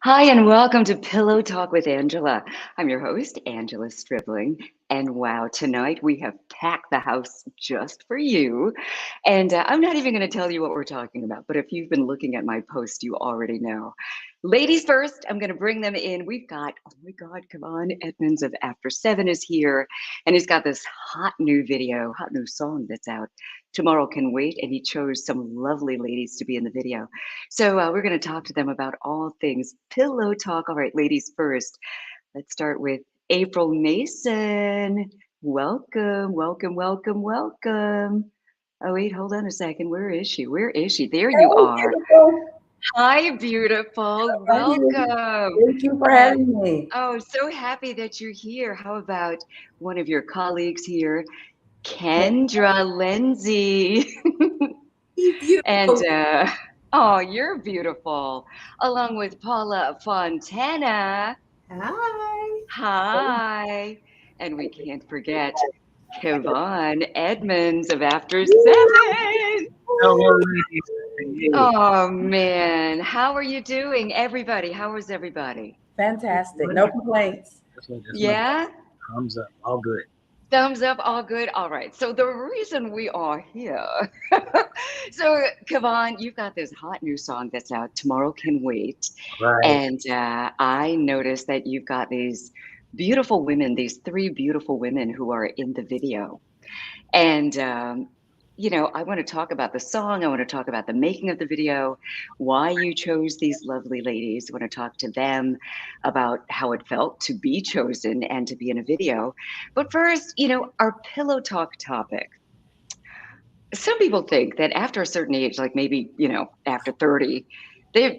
Hi, and welcome to Pillow Talk with Angela. I'm your host, Angela Stribling. And wow, tonight we have packed the house just for you. And I'm not even going to tell you what we're talking about, but if you've been looking at my post, you already know. Ladies first, I'm going to bring them in. We've got, oh my God, come on, Edmonds of After Seven is here. And he's got this hot new video, hot new song that's out. Tomorrow Can Wait. And he chose some lovely ladies to be in the video. So we're going to talk to them about all things pillow talk. All right, ladies first. Let's start with April Mason. Welcome, welcome, welcome, welcome. Oh, wait, hold on a second. Where is she? Where is she? There you Hey, are. beautiful. Hi, beautiful. How are you? Welcome. Thank you for Oh, having me. oh, so happy that you're here. How about one of your colleagues here, Kendra Lindsay? You And beautiful. oh, you're beautiful. Along with Paula Fontana. Hi. Hi. And we can't forget Kevon Edmonds of After Seven. Hello, ladies. Hey, Oh man, how are you doing, everybody? How is everybody? Fantastic. No complaints. that's my Yeah? thumbs up. All good. Thumbs up, all good. All right. So the reason we are here. So Kevon, you've got this hot new song that's out. Tomorrow Can Wait. Right. And I noticed that you've got these beautiful women, these three beautiful women who are in the video. And, I want to talk about the song. I want to talk about the making of the video, why you chose these lovely ladies. I want to talk to them about how it felt to be chosen and to be in a video. But first, our pillow talk topic. Some people think that after a certain age, like maybe, after 30, they're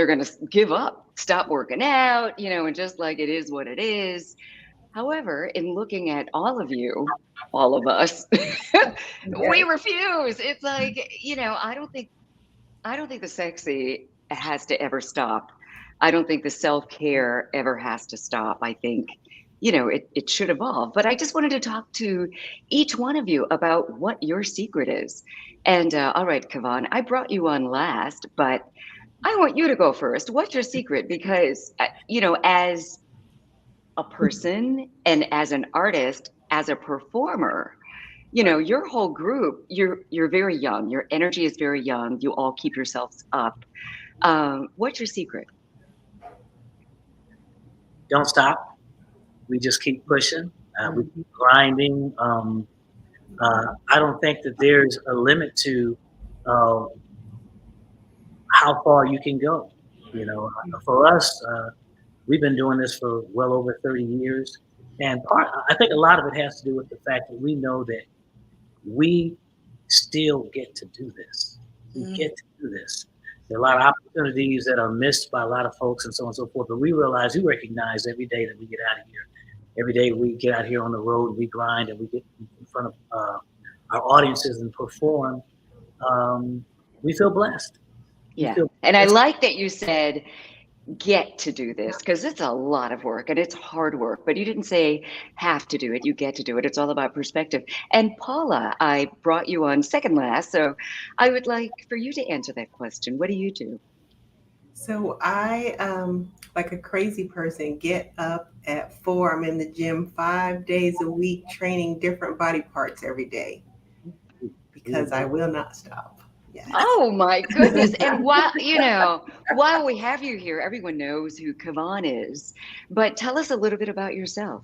going to give up, stop working out, and just like it is what it is. However, in looking at all of you, all of us, we Okay. refuse. It's like, I don't think the sexy has to ever stop. I don't think the self-care ever has to stop. I think, it should evolve. But I just wanted to talk to each one of you about what your secret is. And all right, Kavan, I brought you on last, but I want you to go first. What's your secret? Because, as a person and as an artist, as a performer, your whole group, you're very young. Your energy is very young. You all keep yourselves up. What's your secret? Don't stop. We just keep pushing. We Mhm. keep grinding. I don't think that there's a limit to uh, how far you can go. For us, we've been doing this for well over 30 years. And I think a lot of it has to do with the fact that we know that we still get to do this. We get to do this. There are a lot of opportunities that are missed by a lot of folks and so on and so forth. But we recognize every day that we get out of here, every day we get out here on the road, we grind and we get in front of our audiences and perform. We feel blessed. We Yeah. feel And I blessed. like that you said get to do this because it's a lot of work and it's hard work, but you didn't say have to do it. You get to do it. It's all about perspective. And Paula, I brought you on second last. So I would like for you to answer that question. What do you do? So I, like a crazy person, get up at 4. I'm in the gym 5 days a week, training different body parts every day because I will not stop. Yes. Oh my goodness. And while we have you here, everyone knows who Kavan is, but tell us a little bit about yourself.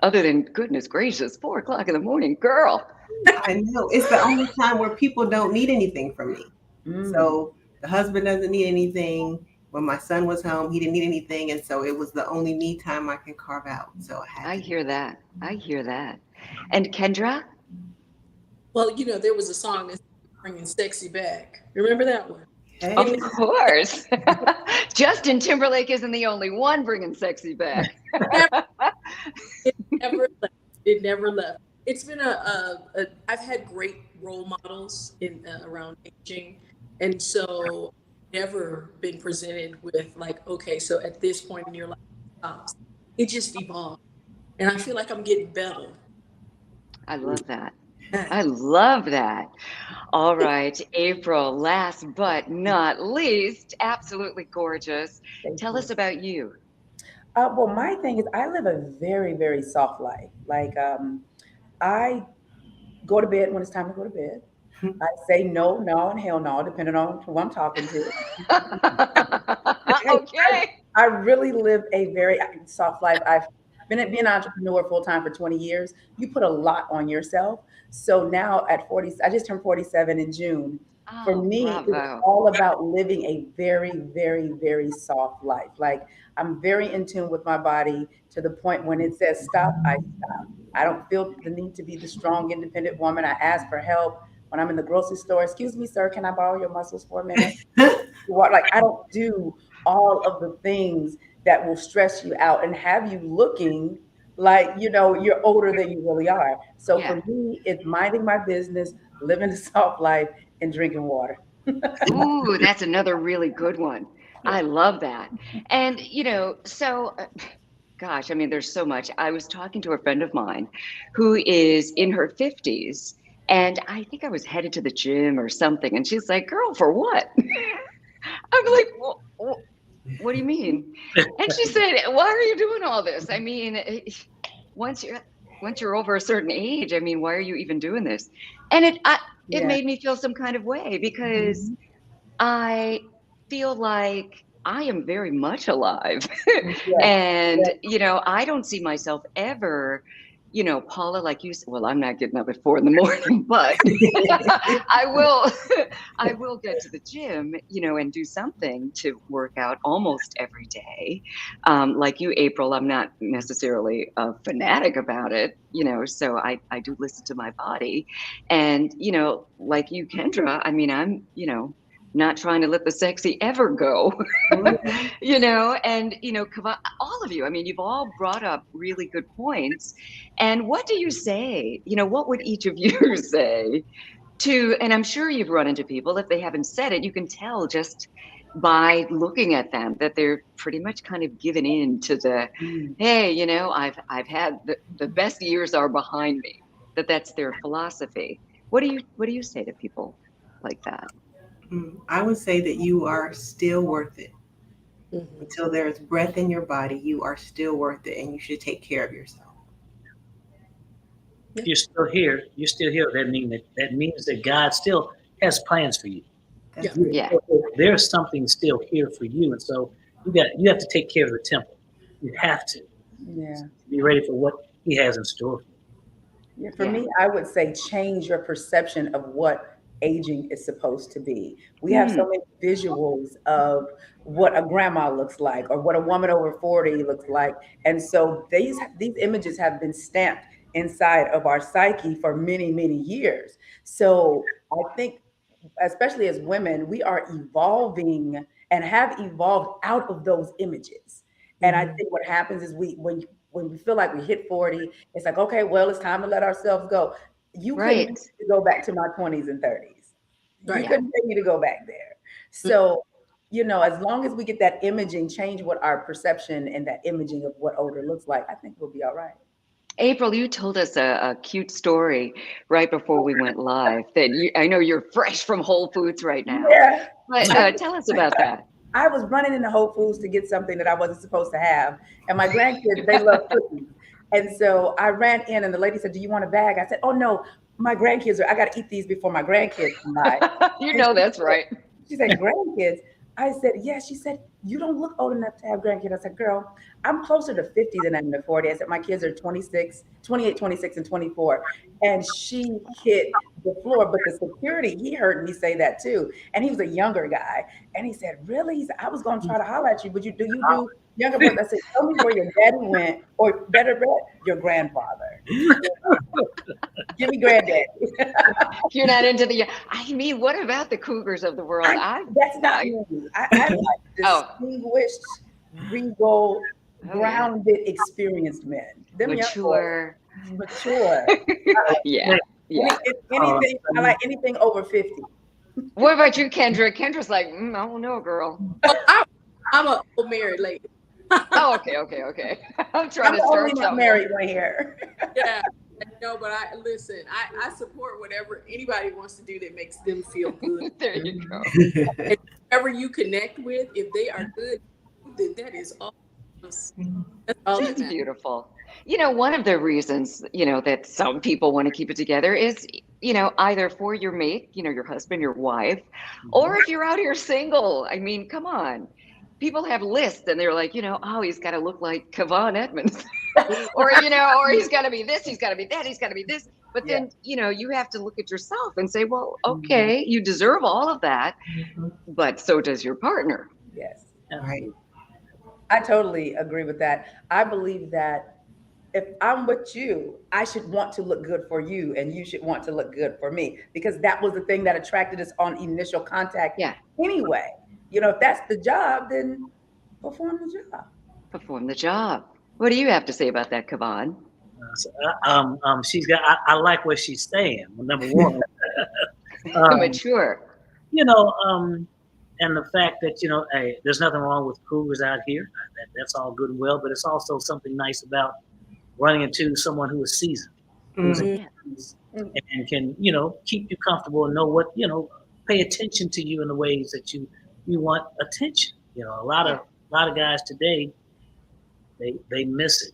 Other than goodness gracious, 4 o'clock in the morning, girl. I know it's the only time where people don't need anything from me. Mm. So the husband doesn't need anything. When my son was home, he didn't need anything, and so it was the only me time I can carve out. So I had I to do hear that. I hear that. And Kendra? Well, there was a song that's bringing sexy back. Remember that one? it. Of Hey, course. Justin Timberlake isn't the only one bringing sexy back. Never, it never left. It never left. It's been I've had great role models in around aging, and so never been presented with like, okay, so at this point in your life, it stops. It just evolved, and I feel like I'm getting better. I love that. I love that. All right, April, last but not least, absolutely gorgeous. Thank Tell you. us about you. Well, my thing is, I live a very, very soft life. I go to bed when it's time to go to bed. I say no, no, and hell no, depending on who I'm talking to. I, I, Okay. I really live a very soft life. I've being an entrepreneur full time for 20 years. You put a lot on yourself. So now at 40, I just turned 47 in June. For Oh, me, it was bravo. all about living a very, very, very soft life. Like I'm very in tune with my body to the point when it says stop, I stop. I don't feel the need to be the strong, independent woman. I ask for help when I'm in the grocery store. Excuse me, sir, can I borrow your muscles for a minute? Like I don't do all of the things that will stress you out and have you looking like you're older than you really are. So Yeah. for me, it's minding my business, living a soft life, and drinking water. Ooh, that's another really good one. Yeah. I love that. And, gosh, I mean, there's so much. I was talking to a friend of mine who is in her 50s, and I think I was headed to the gym or something. And she's like, "Girl, for what?" I'm like, well, what do you mean? And she said, "Why are you doing all this? I mean, once you're once you're over a certain age, I mean, why are you even doing this?" And it Yeah. made me feel some kind of way because Mhm. I feel like I am very much alive. Yes. And, Yes. I don't see myself ever, Paula, like you said, well, I'm not getting up at 4 in the morning, but I will, I will get to the gym, and do something to work out almost every day. Like you, April, I'm not necessarily a fanatic about it, so I do listen to my body. And, like you, Kendra, I mean, I'm, not trying to let the sexy ever go. Mhm. And all of you, I mean, you've all brought up really good points. And what do you say? What would each of you say to, and I'm sure you've run into people, if they haven't said it, you can tell just by looking at them that they're pretty much kind of given in to the, Mm. hey, I've had the best years are behind me, that's their philosophy. What do you say to people like that? I would say that you are still worth it. Mhm. Until there's breath in your body, you are still worth it and you should take care of yourself. If you're still here, you're still here. That means that God still has plans for you. Yeah. That's it. Yeah. There's something still here for you, and so you have to take care of the temple. You have to Yeah. be ready for what He has in store for you. Yeah, for Yeah. me, I would say change your perception of what aging is supposed to be. We have Hmm. so many visuals of what a grandma looks like or what a woman over 40 looks like. And so these images have been stamped inside of our psyche for many, many years. So I think especially as women, we are evolving and have evolved out of those images. And I Mhm. think what happens is when we feel like we hit 40, it's like, okay, well, it's time to let ourselves go. You couldn't Right. get me to go back to my 20s and 30s. You Right. Yeah. couldn't get me to go back there. Mm. So, as long as we get that imaging, change what our perception and that imaging of what older looks like, I think we'll be all right. April, you told us a cute story right before we went live that I know you're fresh from Whole Foods right now, Yeah. but I, tell us about that. I was running into Whole Foods to get something that I wasn't supposed to have. And my grandkids, they love cookies. And so I ran in and the lady said, "Do you want a bag?" I said, "Oh no, I gotta eat these before my grandkids come by." You And know that's right. she said, "Grandkids?" I said, "Yes." She said, "You don't look old enough to have grandkids." I said, "Girl, I'm closer to 50 than I'm to 40." I said, "My kids are 26, 28, 26, and 24." And she hit the floor. But the security, he heard me say that too. And he was a younger guy. And he said, "Really?" He said, "I was going to try to holler at you, but you do younger boys?" I said, "Tell me where your daddy went, or better yet, your grandfather. Give me granddaddy." You're not into I mean, what about the cougars of the world? That's not I me. I like oh, distinguished, regal, oh yeah, grounded, experienced men. Them young boys, mature. mature. Yeah, yeah. Anything, I like anything over 50. What about you, Kendra? Kendra's like, I don't know, girl. Oh, I'm a old married lady. Oh, okay, okay, okay. I'm trying I'm to the only start not somewhere. married one here. Yeah. No, but I listen. I support whatever anybody wants to do that makes them feel good. There you go. And whoever you connect with, if they are good, then that is all. That's all that That's matters. beautiful. One of the reasons, that some people want to keep it together is, either for your mate, your husband, your wife, or if you're out here single. I mean, come on. People have lists and they're like, oh, he's got to look like Kevon Edmonds. Or he's got to be this, he's got to be that, he's got to be this. But Yeah. then, you have to look at yourself and say, well, Mhm. okay, you deserve all of that, Mhm. but so does your partner. Yes. Right. I totally agree with that. I believe that if I'm with you, I should want to look good for you and you should want to look good for me because that was the thing that attracted us on initial contact Yeah, anyway. If that's the job, then perform the job. perform the job. What do you have to say about that, Kevon? She's got. I like where she's staying. Number one, um, Mature. you know, um, and the fact that hey, there's nothing wrong with cougars out here. That's all good and well, but it's also something nice about running into someone who is seasoned, who's Mm. Yeah. experienced, and can keep you comfortable and know what pay attention to you in the ways that you want attention. A lot Yeah. of guys today they miss it.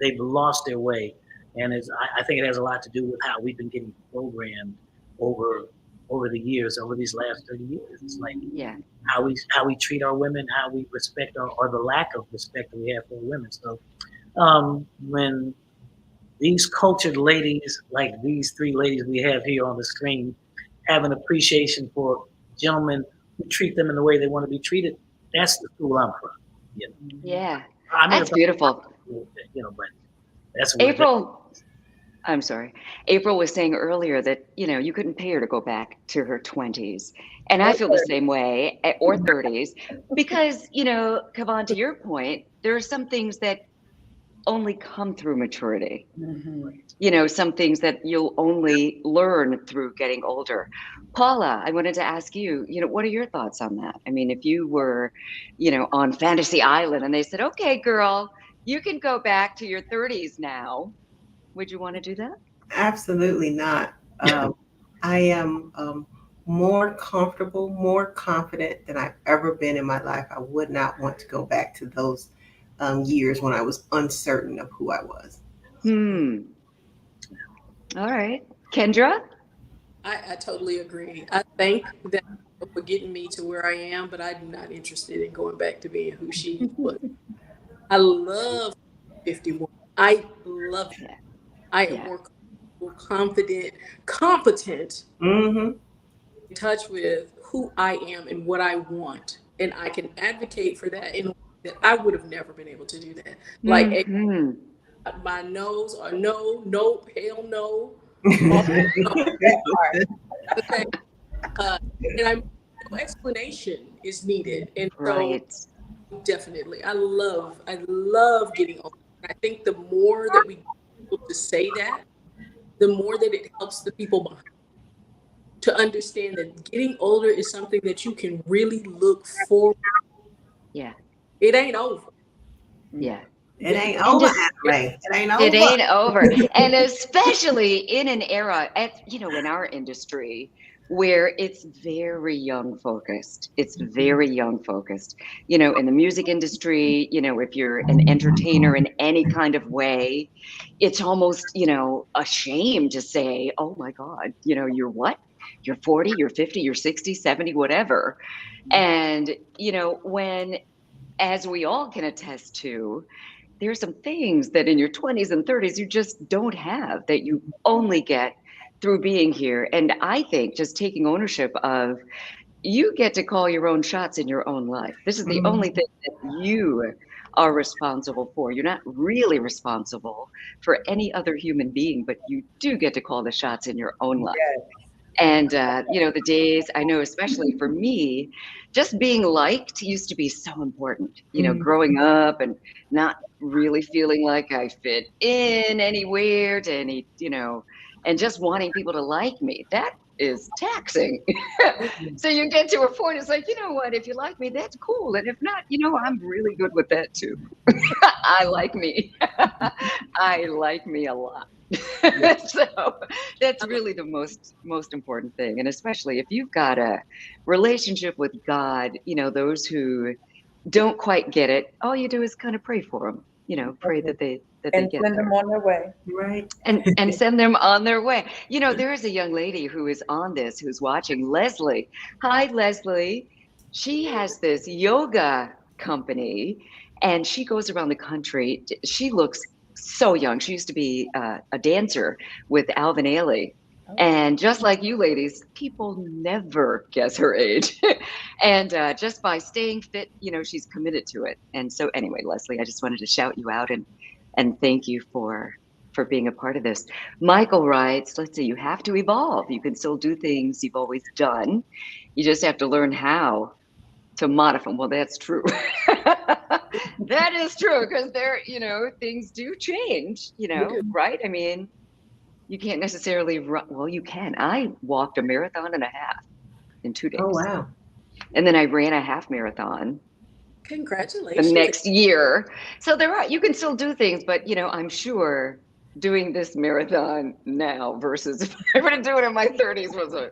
They've lost their way, and I think it has a lot to do with how we've been getting programmed over the years, over these last 30 years. It's like Yeah. how we treat our women, how we respect or the lack of respect that we have for women. So when these cultured ladies, like these three ladies we have here on the screen, have an appreciation for gentlemen who treat them in the way they want to be treated, that's the school I'm from. You know, Yeah. I mean, That's beautiful. but that's what. April, I'm sorry. April was saying earlier that, you couldn't pay her to go back to her 20s. And I Or feel the 30. same way, or 30s, because, Kavan, to your point, there are some things that only come through maturity. Mhm. Some things that you'll only learn through getting older. Paula, I wanted to ask you, what are your thoughts on that? I mean, if you were, on Fantasy Island and they said, okay, girl, you can go back to your 30s now, would you want to do that? Absolutely not. I am more comfortable, more confident than I've ever been in my life. I would not want to go back to those years when I was uncertain of who I was. Hmm. All right. Kendra? I totally agree. I thank that for getting me to where I am, but I'm not interested in going back to being who she was. I love 51. I love it. Yeah. I am Yeah. more confident, competent, Mm-hmm. in touch with who I am and what I want. And I can advocate for that in a way that I would have never been able to do that. Like Hmm. my no's are no, nope, hell no. That part. Okay. Uh, and no explanation is needed. And so Right. definitely, I love getting older. And I think the more that we get people to say that, the more that it helps the people behind to understand that getting older is something that you can really look forward. Yeah. It ain't over. Yeah. It ain't And over, just Adelaide. It ain't It over. ain't over. And especially in an era in our industry where it's very young focused. It's very young focused. In the music industry, if you're an entertainer in any kind of way, it's almost, a shame to say, oh my God, you're what? You're 40, you're 50, you're 60, 70, whatever. And, when, as we all can attest to, there's some things that in your 20s and 30s you just don't have that you only get through being here. And I think just taking ownership of you get to call your own shots in your own life. This is the only thing that you are responsible for. You're not really responsible for any other human being, but you do get to call the shots in your own life. Yes. And, the days I know, especially for me, just being liked used to be so important, growing up and not really feeling like I fit in anywhere to any, and just wanting people to like me, that is taxing. So you get to a point, it's like, you know what, if you like me, that's cool. And if not, I'm really good with that too. I like me. I like me a lot. So that's really the most important thing. And especially if you've got a relationship with God, those who don't quite get it, all you do is kind of pray for them, pray that they And get send there them on their way. Right. and send them on their way. There is a young lady who is on this, who's watching, Leslie. Hi, Leslie. She has this yoga company and she goes around the country. She looks so young. She used to be a dancer with Alvin Ailey. And just like you ladies, people never guess her age. And just by staying fit, she's committed to it. And so anyway, Leslie, I just wanted to shout you out and thank you for being a part of this. Michael writes, let's see, you have to evolve. You can still do things you've always done. You just have to learn how to modify. Well, that's true. That is true because things do change, right? I mean, you can't necessarily run. Well, you can. I walked a marathon and a half in 2 days. Oh, wow. And then I ran a half marathon the Congratulations. next year. So you can still do things, but I'm sure doing this marathon now versus if I were to do it in my 30s was a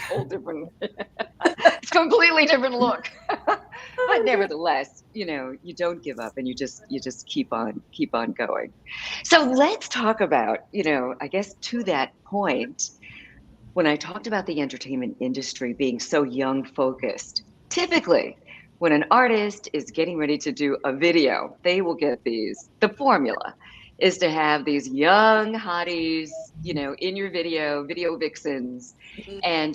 whole different, it's completely different look. But nevertheless, you don't give up and you just keep on going. So let's talk about, I guess to that point, when I talked about the entertainment industry being so young focused, typically when an artist is getting ready to do a video, they will get the formula is to have these young hotties, in your video vixens. And,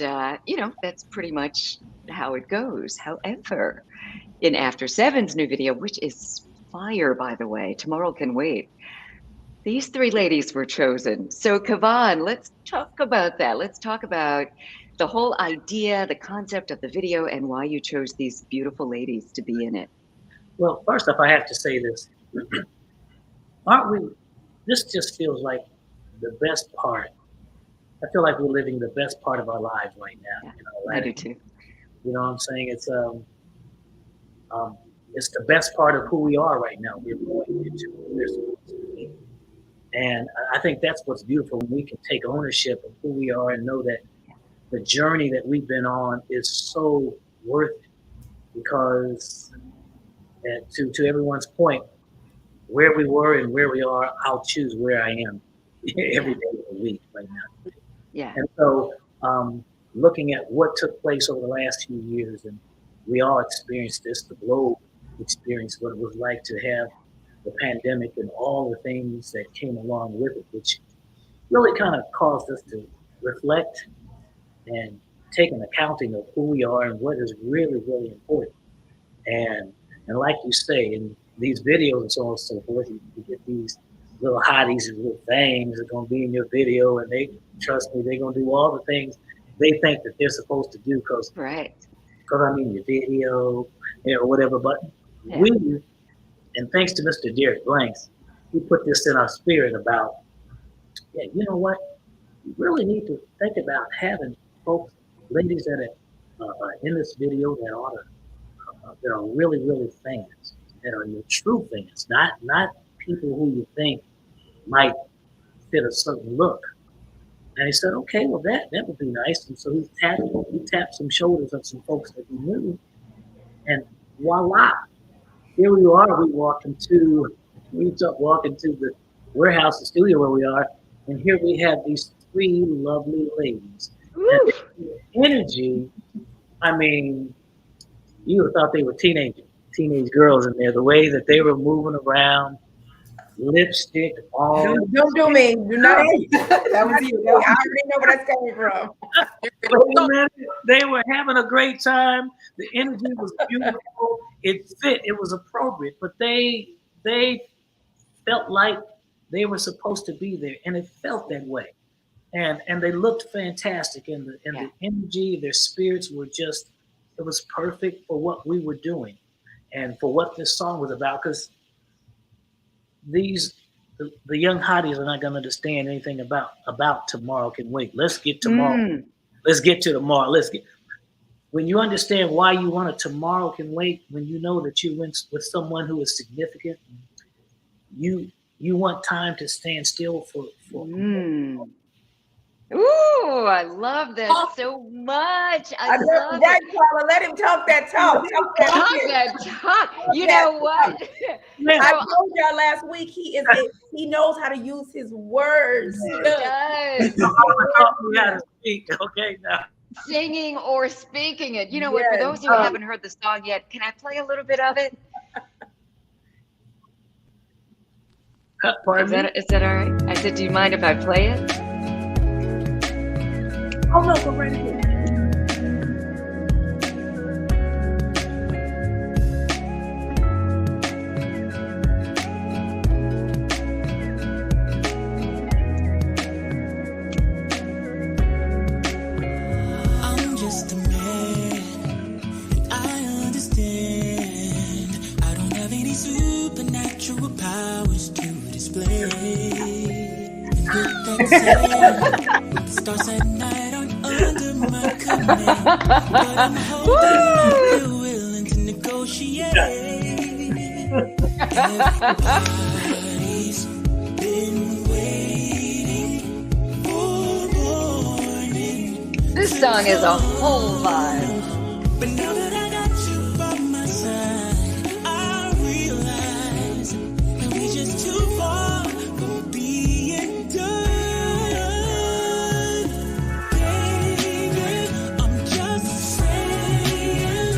that's pretty much how it goes. However, in After Seven's new video, which is fire, by the way, Tomorrow Can Wait, these three ladies were chosen. So, Kavan, let's talk about that. Let's talk about the whole idea, the concept of the video, and why you chose these beautiful ladies to be in it. Well, first off, I have to say this. Aren't we? This just feels like the best part. I feel like we're living the best part of our lives right now. Yeah, I do too. You know what I'm saying? It's the best part of who we are right now. We're going into who we're supposed to be. And I think that's what's beautiful when we can take ownership of who we are and know that the journey that we've been on is so worth it. Because to everyone's point, where we were and where we are, I'll choose where I am every day of the week right now. Yeah. And so looking at what took place over the last few years, and we all experienced this, the globe experienced what it was like to have the pandemic and all the things that came along with it, which really kind of caused us to reflect and take an accounting of who we are and what is really, really important. And like you say, in these videos and so on and so forth, you get these little hotties and little things that are going to be in your video, and they, trust me, they're going to do all the things they think that they're supposed to do because I'm in your video, or whatever. But we, and thanks to Mr. Derek Blanks, he put this in our spirit about, you know what? You really need to think about having folks, ladies that are in this video that are really, really fans, that are your true fans, not people who you think might fit a certain look. And he said, okay, well that would be nice. And so he tapped some shoulders of some folks that he knew, and voila, here we are. We walk into the warehouse, the studio where we are, and here we have these three lovely ladies. And the energy, I mean, you would have thought they were teenage girls in there. The way that they were moving around, lipstick, all. Don't do me. Do not. That was you. I already know where that's coming from. They were having a great time. The energy was beautiful. It fit. It was appropriate. But they felt like they were supposed to be there, and it felt that way. And they looked fantastic, and the energy, their spirits were just. It was perfect for what we were doing, and for what this song was about. Because the the young hotties are not going to understand anything about tomorrow can wait. Let's get tomorrow. Let's get to tomorrow. When you understand why you want a tomorrow can wait, when you know that you went with someone who is significant, you want time to stand still for. Ooh, I love that so much. I love right, it. Paula. Let him talk that talk. Talk. You know what? I told y'all last week he knows how to use his words. He does. We got to speak. Okay, now. Singing or speaking it. You know what? For those who haven't heard the song yet, can I play a little bit of it? Is that all right? I said, do you mind if I play it? Oh no, go right ahead. I'm just a man, I understand. I don't have any supernatural powers to display. And with that said, the stars at night aren't under my command, but I'm hoping you're willing to negotiate. Everybody's been waiting for morning. This song is a whole vibe. But now that I got you by my side, I realize that we just too far from being done. Baby, I'm just saying,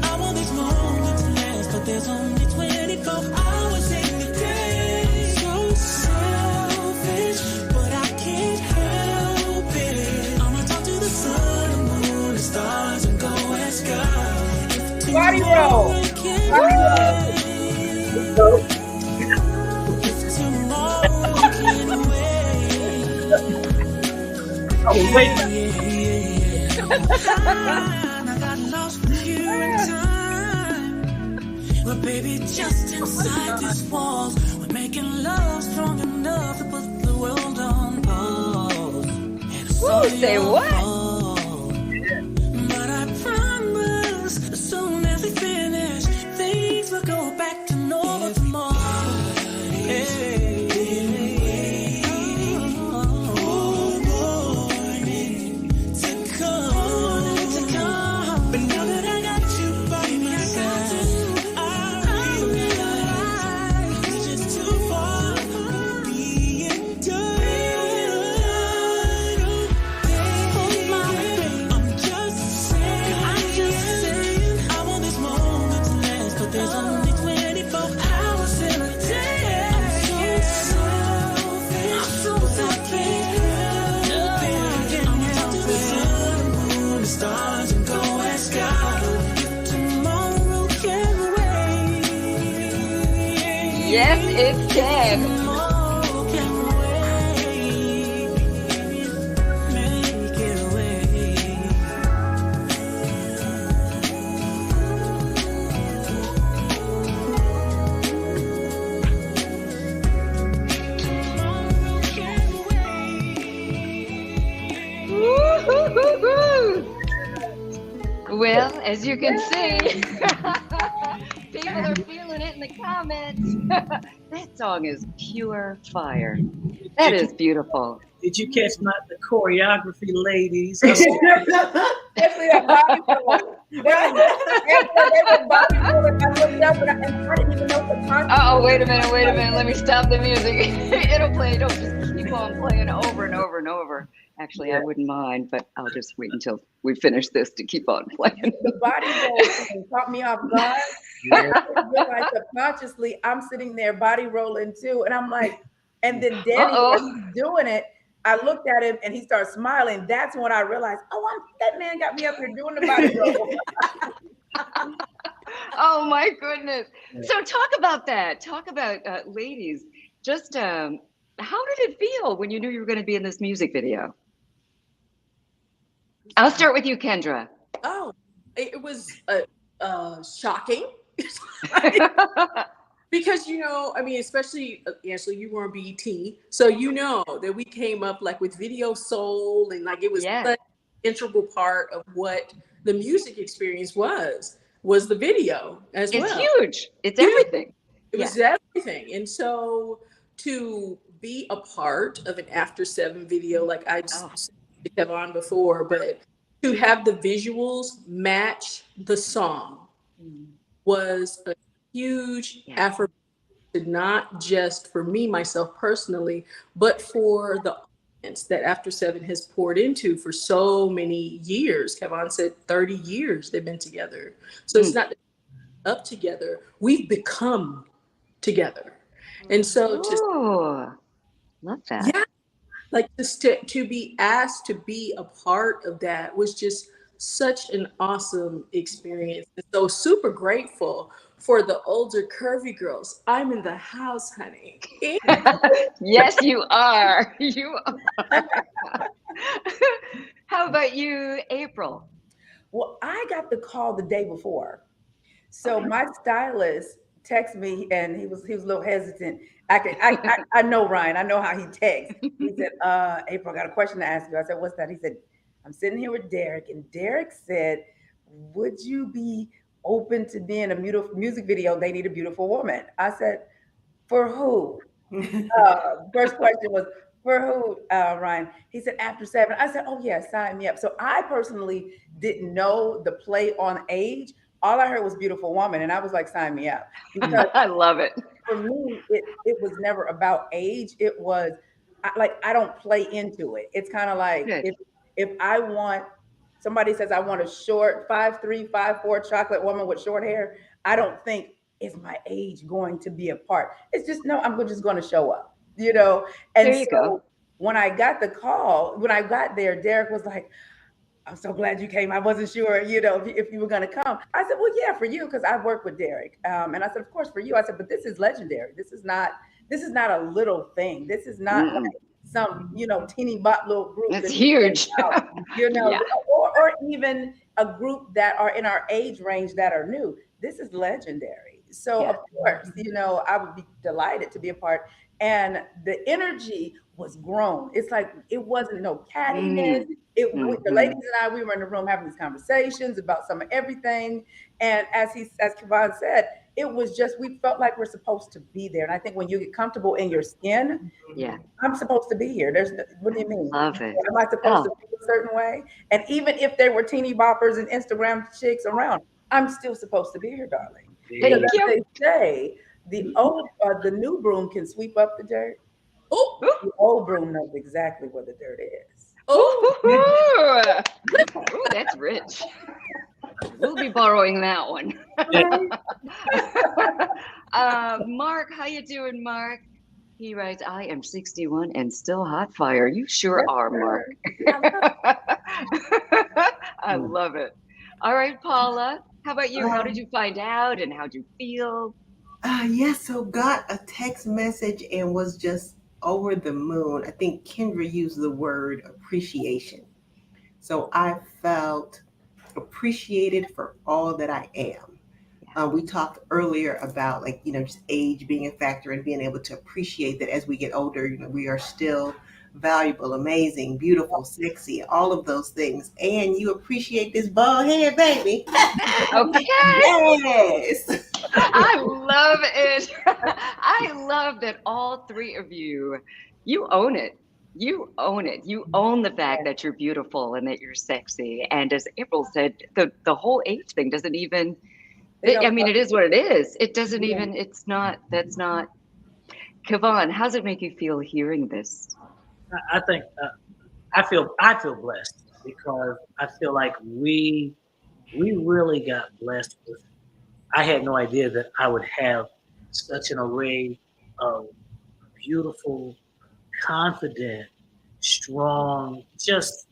I want this moment to last, but there's only 24 hours in the day. So selfish, but I can't help it. I'ma talk to the sun, the moon, the stars, and go ask God. Body roll. Body roll. If tomorrow can wait. I got lost with you in time. But baby, just inside these walls, we're making love strong enough to put the world on pause. And it's all Say your what? fault. But I promise, as soon as we finish, things will go back to normal tomorrow. Hey. But now that I got you by my side, I realize it's just too far from being done. Hold my hand, I'm just saying, I want this moment to last, but there's only 24 hours in a day. I'm so selfish, I can't help it. I'ma talk to the sun, the moon, the stars, and go ask God if tomorrow can wait. Yes, it can. Tomorrow can wait. Make it wait. Tomorrow can wait. Woo-hoo-hoo-hoo. Well, as you can see, people are feeling it in the comments. That song is pure fire. That is beautiful. Did you catch the choreography, ladies? Especially that body roll. They were body rolling. I looked up and I didn't even know the concept. Oh, wait a minute. Let me stop the music. It'll play. It'll just keep on playing over and over and over. Actually, I wouldn't mind, but I'll just wait until we finish this to keep on playing. The body roll thing caught me off guard. I didn't realize subconsciously I'm sitting there body rolling too. And I'm like, and then Danny, when he's doing it, I looked at him and he started smiling. That's when I realized, that man got me up here doing the body roll. Oh my goodness. So talk about that. Talk about ladies. Just how did it feel when you knew you were going to be in this music video? I'll start with you, Kendra. Oh, it was shocking. Because I mean, especially Ashley, you were on BET, so that we came up like with Video Soul, and like it was Yeah. such an integral part of what the music experience was the video as It's well. huge. It's Huge. everything. It Yeah. was everything, and so to be a part of an After Seven video, like I Oh. just said to Kevon before, but to have the visuals match the song was a huge Yeah. affirmation, not just for me, myself personally, but for the audience that After Seven has poured into for so many years. Kevon said 30 years they've been together. So it's not up together, we've become together. And so Oh, love that. yeah, like just to be asked to be a part of that was just such an awesome experience. And so super grateful for the older curvy girls. I'm in the house, honey. Yes, you are. You are. How about you, April? Well, I got the call the day before. So my stylist texted me, and he was a little hesitant. I know Ryan. I know how he texts. He said, "April, I got a question to ask you." I said, "What's that?" He said, "I'm sitting here with Derek, and Derek said, would you be open to being a music video? They need a beautiful woman." I said, "For who?" First question was, "For who, Ryan?" He said, "After Seven." I said, "Oh yeah, sign me up." So I personally didn't know the play on age. All I heard was "beautiful woman," and I was like, "Sign me up," because I love it. for me, it was never about age. It was like I don't play into it. It's kind of like Good. if I want somebody says I want a short 5'3", 5'4" chocolate woman with short hair, I don't think is my age going to be a part. It's just no, I'm just going to show up, you know. There And you go. so when I got the call, when I got there, Derek was like, "I'm so glad you came. I wasn't sure, if you were going to come." I said, "Well, yeah, for you, because I've worked with Derek." And I said, "Of course, for you." I said, "But this is legendary. This is not a little thing. This is not Mm-mm. like some, teeny bop little group That's that just came huge. out, Yeah. or even a group that are in our age range that are new. This is legendary." So Yeah. of course, I would be delighted to be a part. And the energy was grown. It's like it wasn't no cattiness. Mm. The Hmm. ladies and I, we were in the room having these conversations about some of everything. And as Kevon said, it was just we felt like we're supposed to be there. And I think when you get comfortable in your skin, Yeah. I'm supposed to be here. What do you mean? Love it. Am I supposed Oh, to feel a certain way? And even if there were teeny boppers and Instagram chicks around, I'm still supposed to be here, darling. Because thank as you. they say, the new broom can sweep up the dirt. Oh, Ooh, The old broom knows exactly where the dirt is. oh, ooh, that's rich. We'll be borrowing that one. Right? Mark, how you doing, Mark? He writes, "I am 61 and still hot fire." You sure Yes, are, Mark. sir. I I love it. All right, Paula, how about you? How did Um, you find out and how did you feel? yes, so got a text message and was just over the moon. I think Kendra used the word appreciation. So I felt appreciated for all that I am. We talked earlier about like, just age being a factor and being able to appreciate that as we get older, we are still valuable, amazing, beautiful, sexy, all of those things. And you appreciate this bald head, baby. Okay. Yes. I love it. I love that all three of you own it. You own it. You own the fact that you're beautiful and that you're sexy. And as April said, the whole age thing doesn't even, they don't I mean, it is what it is. It doesn't yeah. even, that's not. Kevon, how's it make you feel hearing this? I think I feel blessed because I feel like we really got blessed with. I had no idea that I would have such an array of beautiful, confident, strong, just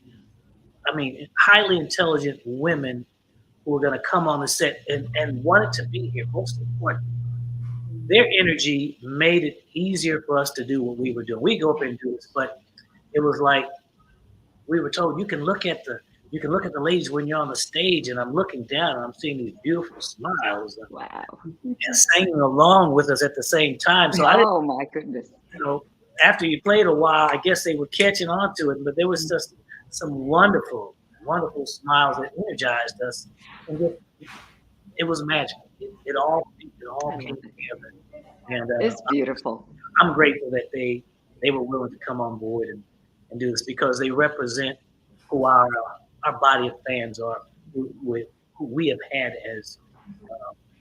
I mean, highly intelligent women who are going to come on the set and wanted to be here. Most important, their energy made it easier for us to do what we were doing. We go up and do this, but it was like we were told you can look at you can look at the ladies when you're on the stage, and I'm looking down and I'm seeing these beautiful smiles Wow. and singing along with us at the same time. So I didn't, Oh my goodness. you know, after you played a while, I guess they were catching on to it, but there was just some wonderful, wonderful smiles that energized us. And it was magical. It all I came love it. together. And It's beautiful. I'm grateful that they were willing to come on board and do this because they represent who our body of fans are, who we have had as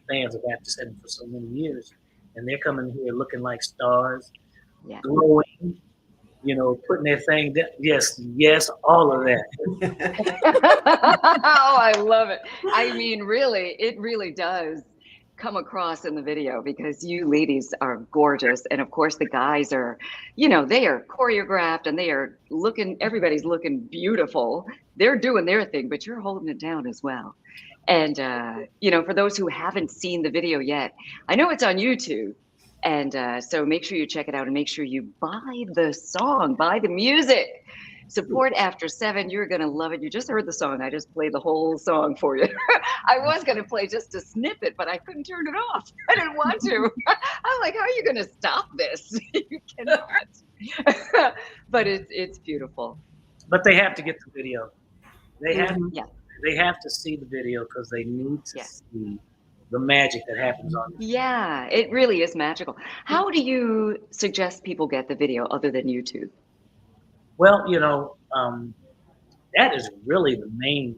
fans of After Seven for so many years, and they're coming here looking like stars, Yeah. glowing, putting their thing down. Yes, yes, all of that. Oh, I love it. I mean, really, it really does come across in the video because you ladies are gorgeous. And of course, the guys are, they are choreographed and they are looking, everybody's looking beautiful. They're doing their thing, but you're holding it down as well. And, for those who haven't seen the video yet, I know it's on YouTube. And so make sure you check it out and make sure you buy the song, buy the music. Support After Seven. You're going to love it. You just heard the song. I just played the whole song for you. I was going to play just a snippet, but I couldn't turn it off. I didn't want to. I'm like, how are you going to stop this? You cannot. But it's beautiful. But they have to get the video. They have Yeah. they have to see the video because they need to Yeah. see the magic that happens on it. Yeah, it really is magical. How do you suggest people get the video other than YouTube? Well, that is really the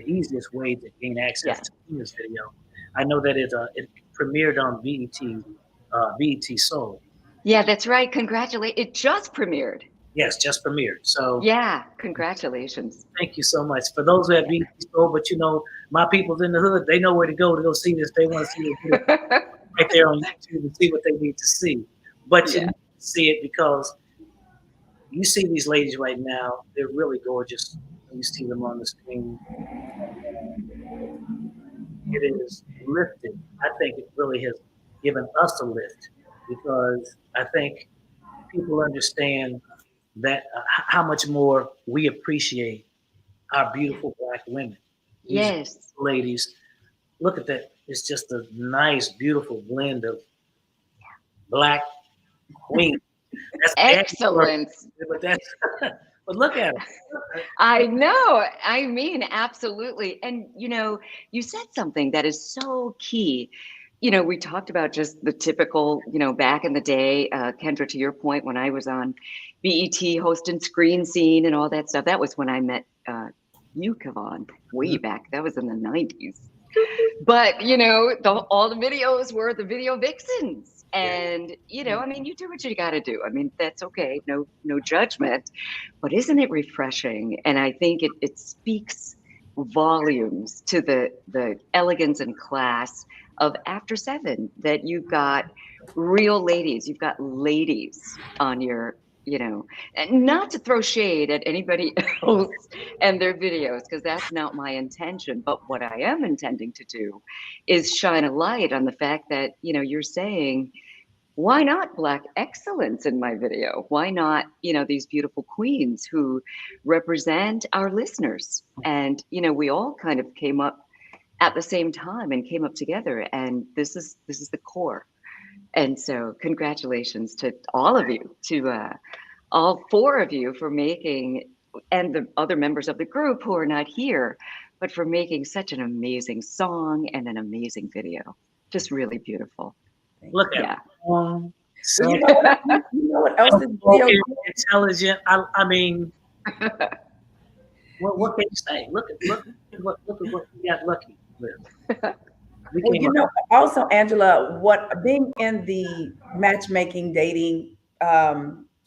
easiest way to gain access to this video. I know that it premiered on BET Soul. Yeah, that's right. Congratulations. It just premiered. Yes, just premiered. So yeah, congratulations. Thank you so much. For those that BET Soul, but my people's in the hood, they know where to go see this. They want to see it right there on YouTube and see what they need to see. But you need to see it because you see these ladies right now, they're really gorgeous. You see them on the screen. It is lifted. I think it really has given us a lift because I think people understand that how much more we appreciate our beautiful Black women. These ladies, look at that. It's just a nice, beautiful blend of Black queen. That's excellent. But look at it. I know. I mean, absolutely. And, you said something that is so key. We talked about just the typical, back in the day, Kendra, to your point, when I was on BET hosting Screen Scene and all that stuff, that was when I met you, Kevon, way back. That was in the 90s. But, all the videos were the video vixens. And, I mean, you do what you got to do. I mean, that's okay. No judgment. But isn't it refreshing? And I think it speaks volumes to the elegance and class of After Seven, that you've got real ladies. You've got ladies on your, and not to throw shade at anybody else and their videos, because that's not my intention. But what I am intending to do is shine a light on the fact that, you're saying, why not Black excellence in my video? Why not, these beautiful queens who represent our listeners? And, we all kind of came up at the same time and came up together. And this is the core. And so congratulations to all of you, to all four of you for making, and the other members of the group who are not here, but for making such an amazing song and an amazing video. Just really beautiful. Look at so, you know what else is video? Intelligent. I mean, what can you say? Look at what we got lucky with. Well, also, Angela, what being in the matchmaking, dating,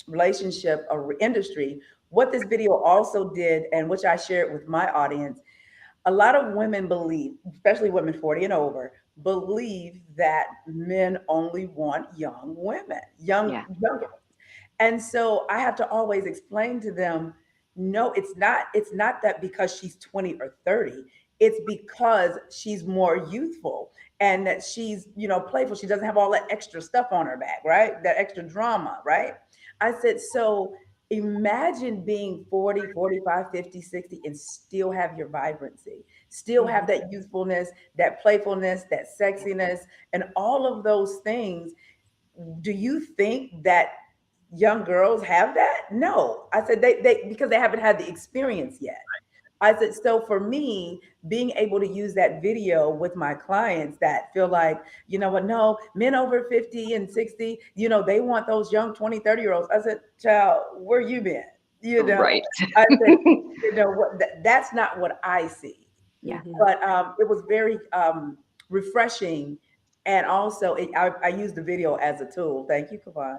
relationship or industry, what this video also did, and which I shared with my audience, a lot of women believe, especially women 40 and over, believe that men only want young women, young. And so I have to always explain to them, no, it's not that because she's 20 or 30. It's because she's more youthful and that she's, playful. She doesn't have all that extra stuff on her back, right? That extra drama, right? I said, so imagine being 40, 45, 50, 60, and still have your vibrancy, still have that youthfulness, that playfulness, that sexiness, and all of those things. Do you think that young girls have that? No. I said they because they haven't had the experience yet. I said, so for me, being able to use that video with my clients that feel like, you know what, no, men over 50 and 60, they want those young 20, 30-year-olds. I said, child, where you been? You know, Right. I said, what, that's not what I see. Yeah. But it was very refreshing. And also, I used the video as a tool. Thank you, Kavan.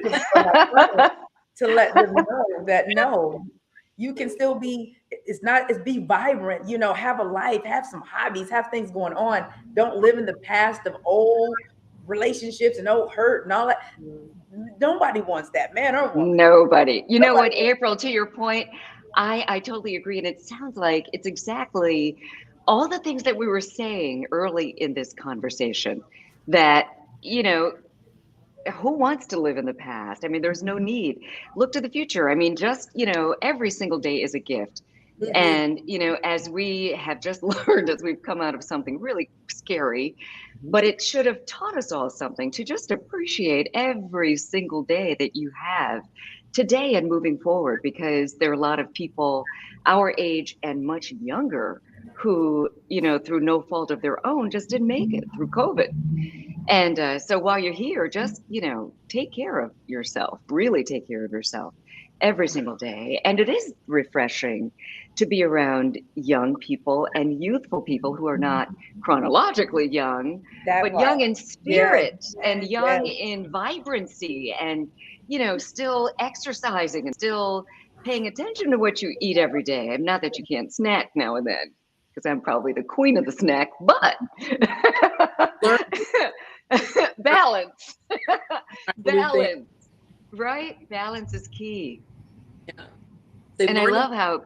For my clients, to let them know that no, you can still be, it's be vibrant, have a life, have some hobbies, have things going on. Don't live in the past of old relationships and old hurt and all that. Nobody wants that, man or woman. Nobody. You know Nobody what, wants. April, to your point, I totally agree. And it sounds like it's exactly all the things that we were saying early in this conversation that, you know, who wants to live in the past? I mean, there's no need. Look to the future. I mean, just, every single day is a gift. Mhm. And, as we have just learned, as we've come out of something really scary, Mhm. but it should have taught us all something to just appreciate every single day that you have today and moving forward, because there are a lot of people our age and much younger who, through no fault of their own, just didn't make it through COVID. And so while you're here, just, take care of yourself, really take care of yourself every single day. And it is refreshing to be around young people and youthful people who are not chronologically young, That but part. young in Yes, spirit and yes. young in vibrancy and, still exercising and still paying attention to what you eat every day. And not that you can't snack now and then, because I'm probably the queen of the snack, but Learn balance. new things. Balance, right? Balance is key. Yeah. Say And I learning. love how,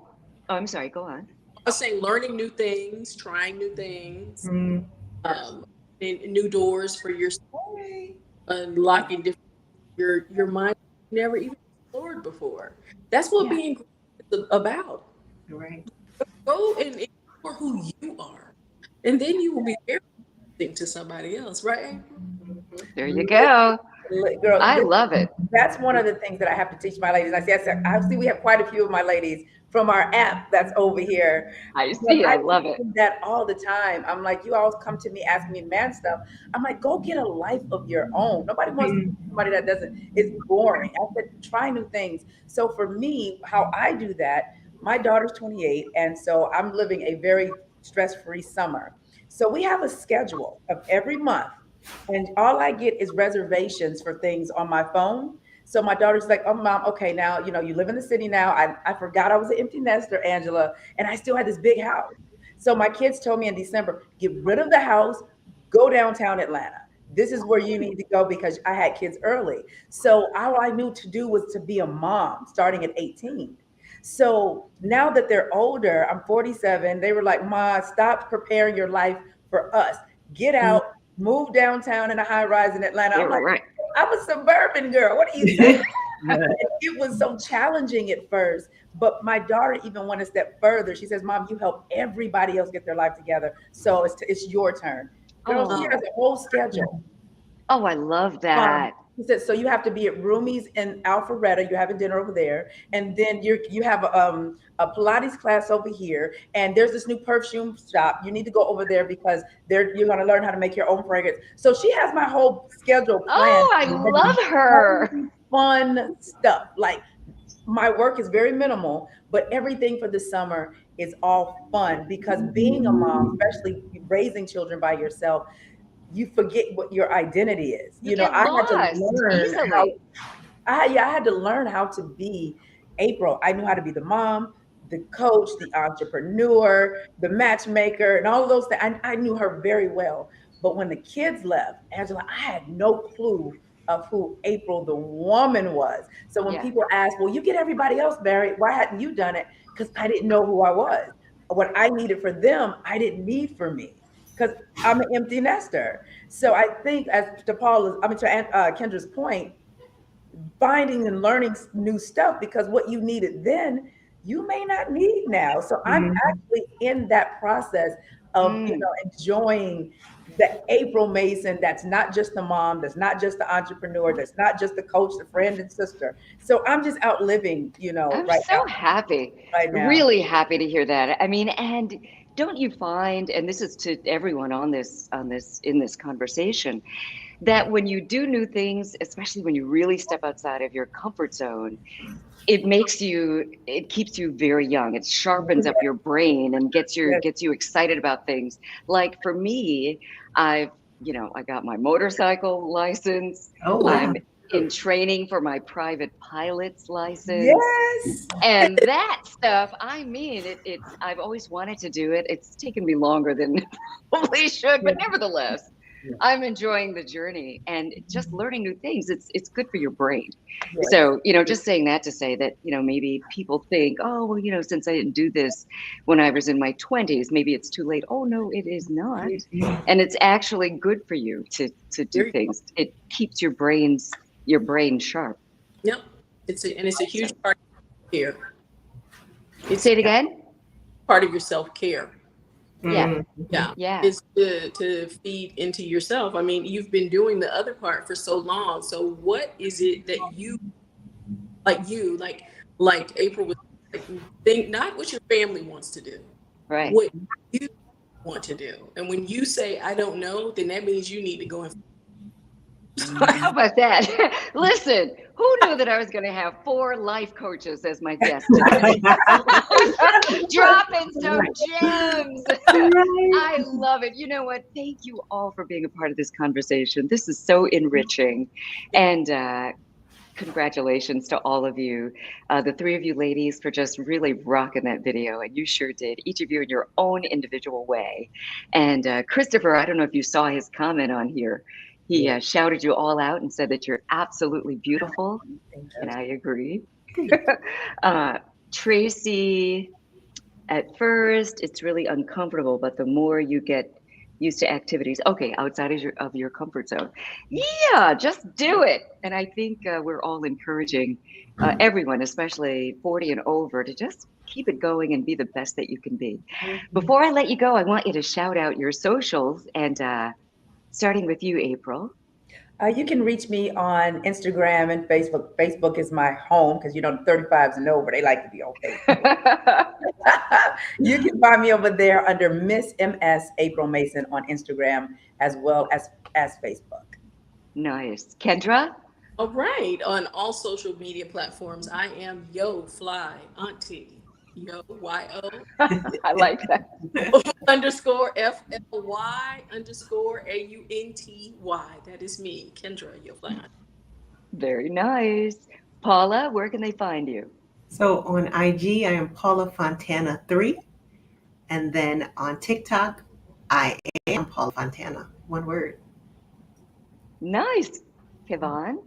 oh, I'm sorry, go on. I was saying learning new things, trying new things, Mm. and new doors for yourself, unlocking different your mind you never even explored before. That's what Yeah. being great is about. Right. Go and explore who you are, and then you will be very interesting to somebody else, right? There you go. Girl, I love it. that's one of the things that I have to teach my ladies. I see we have quite a few of my ladies from our app that's over here. I But see. I I teach love it. them that all the time. I'm like, you always come to me asking me man stuff. I'm like, go get a life of your own. Nobody wants to be somebody that doesn't. It's boring. I said, try new things. So for me, how I do that, my daughter's 28, and so I'm living a very stress-free summer. So we have a schedule of every month, and all I get is reservations for things on my phone. So my daughter's like, "Oh, mom, okay, now you live in the city now. I forgot I was an empty nester, Angela, and I still had this big house." So my kids told me in December, "Get rid of the house, go downtown Atlanta. This is where you need to go," because I had kids early. So all I knew to do was to be a mom starting at 18. So now that they're older, I'm 47, they were like, "Ma, stop preparing your life for us. Get Mm. out, move downtown in a high rise in Atlanta." Yeah, I'm like, right. I'm a suburban girl. What are you saying? It was so challenging at first, but my daughter even went a step further. She says, "Mom, you help everybody else get their life together, so it's your turn." Girl, she Oh, has a whole schedule. oh, I love that. He said, so you have to be at Roomies in Alpharetta. You're having dinner over there, and then you have a Pilates class over here, and there's this new perfume shop. You need to go over there because you're going to learn how to make your own fragrance. So she has my whole schedule planned. Oh, I love her. Fun stuff. Like my work is very minimal, but everything for the summer is all fun because being a mom, especially raising children by yourself, you forget what your identity is. You get I had to lost learn how easily. I had to learn how to be April. I knew how to be the mom, the coach, the entrepreneur, the matchmaker, and all of those things. I knew her very well. But when the kids left, Angela, I had no clue of who April the woman was. So when Yeah. people ask, well, you get everybody else married, why hadn't you done it? Because I didn't know who I was. What I needed for them, I didn't need for me. Because I'm an empty nester. So I think, as to Kendra's point, finding and learning new stuff, because what you needed then, you may not need now. So I'm Mhm. actually in that process of, Mm. enjoying the April Mason that's not just the mom, that's not just the entrepreneur, that's not just the coach, the friend and sister. So I'm just out living, I'm right so happy, now. really happy to hear that. I mean, and don't you find, and this is to everyone in this conversation, that when you do new things, especially when you really step outside of your comfort zone, it keeps you very young. It sharpens up your brain and Yes, gets you excited about things. Like for me, I've, I got my motorcycle license. Oh, yes, wow. I'm in training for my private pilot's license. yes. And that stuff, I mean, I've always wanted to do it. It's taken me longer than probably should, but nevertheless, Yeah. I'm enjoying the journey and just learning new things. It's good for your brain. Yes. So, just saying that to say that, maybe people think, oh, well, since I didn't do this when I was in my 20s, maybe it's too late. Oh, no, it is not. And it's actually good for you to do There you go. things. It keeps your brain sharp. Yep. It's a huge So part of your care. It's say it again. part of your self-care. Yeah. Mhm. Yeah. Yeah. It's to feed into yourself. I mean, you've been doing the other part for so long. So what is it that like April was like, think not what your family wants to do, Right. what you want to do. And when you say I don't know, then that means you need to go and How about that? Listen, who knew that I was going to have 4 life coaches as my guests today? Dropping some gems. I love it. You know what? Thank you all for being a part of this conversation. This is so enriching. And congratulations to all of you, the 3 of you ladies, for just really rocking that video. And you sure did, each of you in your own individual way. And Christopher, I don't know if you saw his comment on here. He shouted you all out and said that you're absolutely beautiful. Thank And you. I agree. uh, Tracy, at first, it's really uncomfortable, but the more you get used to activities, okay, outside of your comfort zone, yeah, just do it. And I think we're all encouraging everyone, especially 40 and over, to just keep it going and be the best that you can be. Before I let you go, I want you to shout out your socials, and starting with you, April. You can reach me on Instagram and Facebook. Facebook is my home because 35s and over, they like to be on Facebook. You can find me over there under Miss MS April Mason on Instagram as well as Facebook. Nice. Kendra? all right. On all social media platforms, I am Yo Fly Auntie. Yo YO I like that. underscore FLY underscore AUNTY. That is me, Kendra Yo Fly Auntie. Very nice. Paula, where can they find you? So on IG, I am Paula Fontana 3. And then on TikTok, I am Paula Fontana. One word. Nice. Kevon?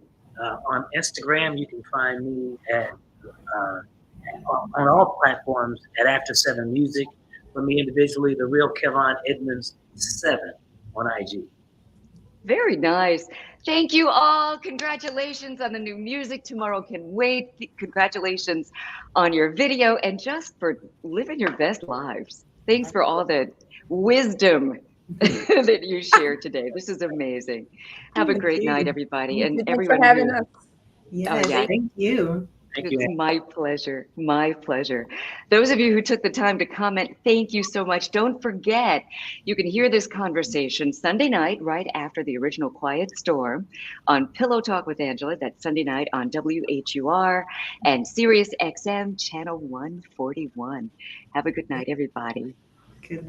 On Instagram, you can find me at on all platforms at After 7 Music. For me individually, the real Kevon Edmonds 7 on IG. Very nice. Thank you all. Congratulations on the new music. Tomorrow can wait. Congratulations on your video and just for living your best lives. Thanks for all the wisdom that you shared today. This is amazing. Have a Thank great night, you. everybody. And Thanks for everyone having here. us. Yes, Yeah. thank you. Thank you. It's my pleasure. My pleasure. Those of you who took the time to comment, thank you so much. Don't forget, you can hear this conversation Sunday night right after the original Quiet Storm on Pillow Talk with Angela. That's Sunday night on WHUR and Sirius XM channel 141. Have a good night, everybody. Good.